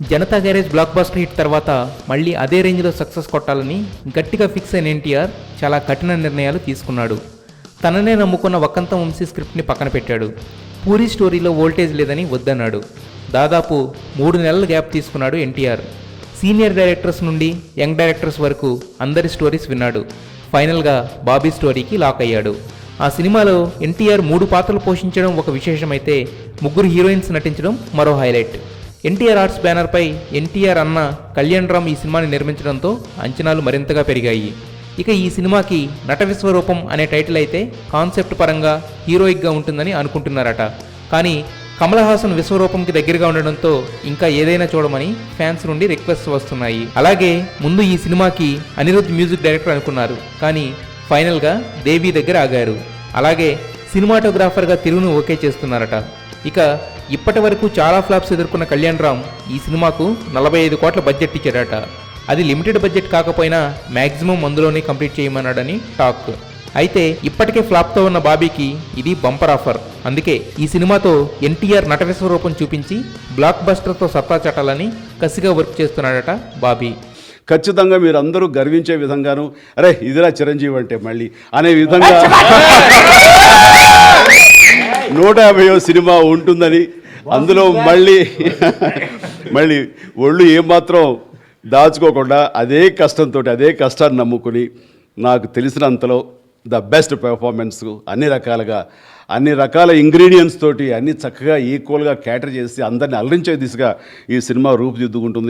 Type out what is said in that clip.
Janata garage block buster hit తర్వాత మళ్ళీ అదే రేంజ్లో సక్సెస్ కొట్టాలని గట్టిగా ఫిక్స్ అయిన ఎన్టీఆర్ చాలా కఠిన నిర్ణయాలు తీసుకున్నాడు. తననే నమ్ముకున్న వక్కంతం వంశీ స్క్రిప్ట్ని పక్కన పెట్టాడు. పూరి స్టోరీలో వోల్టేజ్ లేదని వద్దన్నాడు. దాదాపు 3 నెలల గ్యాప్ తీసుకున్నాడు ఎన్టీఆర్. సీనియర్ డైరెక్టర్స్ నుండి యంగ్ డైరెక్టర్స్ వరకు అందరి స్టోరీస్ విన్నాడు. ఫైనల్గా బాబీ స్టోరీకి లాక్ అయ్యాడు. ఆ సినిమాలో ఎన్టీఆర్ 3 పాత్రలు పోషించడం ఒక విశేషమైతే 3 హీరోయిన్స్ నటించడం మరో హైలైట్. ఎన్టీఆర్ ఆర్ట్స్ బ్యానర్పై ఎన్టీఆర్ అన్న కళ్యాణ్ రామ్ ఈ సినిమాని నిర్మించడంతో అంచనాలు మరింతగా పెరిగాయి. ఇక ఈ సినిమాకి నట విశ్వరూపం అనే టైటిల్ అయితే కాన్సెప్ట్ పరంగా హీరోయిక్గా ఉంటుందని అనుకుంటున్నారట. కానీ కమల్ హాసన్ విశ్వరూపంకి దగ్గరగా ఉండడంతో ఇంకా ఏదైనా చూడమని ఫ్యాన్స్ నుండి రిక్వెస్ట్ వస్తున్నాయి. అలాగే ముందు ఈ సినిమాకి అనిరుద్ధ్ మ్యూజిక్ డైరెక్టర్ అనుకున్నారు, కానీ ఫైనల్గా దేవి దగ్గర ఆగారు. అలాగే సినిమాటోగ్రాఫర్గా తిరుగును ఓకే చేస్తున్నారట. ఇక ఇప్పటి వరకు చాలా ఫ్లాప్స్ ఎదుర్కొన్న కళ్యాణ్ రామ్ ఈ సినిమాకు 45 కోట్ల బడ్జెట్ ఇచ్చాడట. అది లిమిటెడ్ బడ్జెట్ కాకపోయినా మ్యాక్సిమం అందులోనే కంప్లీట్ చేయమన్నాడని టాక్. అయితే ఇప్పటికే ఫ్లాప్తో ఉన్న బాబీకి ఇది బంపర్ ఆఫర్. అందుకే ఈ సినిమాతో ఎన్టీఆర్ నట విశ్వరూపం చూపించి బ్లాక్ బస్టర్తో సత్తా చాటాలని కసిగా వర్క్ చేస్తున్నాడట బాబీ. ఖచ్చితంగా మీరు అందరూ గర్వించే విధంగాను, అరే ఇదిరా చిరంజీవి అంటే మళ్ళీ అనే విధంగా 150వ సినిమా ఉంటుందని, అందులో మళ్ళీ ఒళ్ళు ఏమాత్రం దాచుకోకుండా అదే కష్టంతో అదే కష్టాన్ని నమ్ముకుని నాకు తెలిసినంతలో ద బెస్ట్ పెర్ఫార్మెన్స్ అన్ని రకాల ఇంగ్రీడియంట్స్ తోటి అన్ని చక్కగా ఈక్వల్గా క్యాటర్ చేసి అందరిని అలరించే దిశగా ఈ సినిమా రూపుదిద్దుకుంటుంది.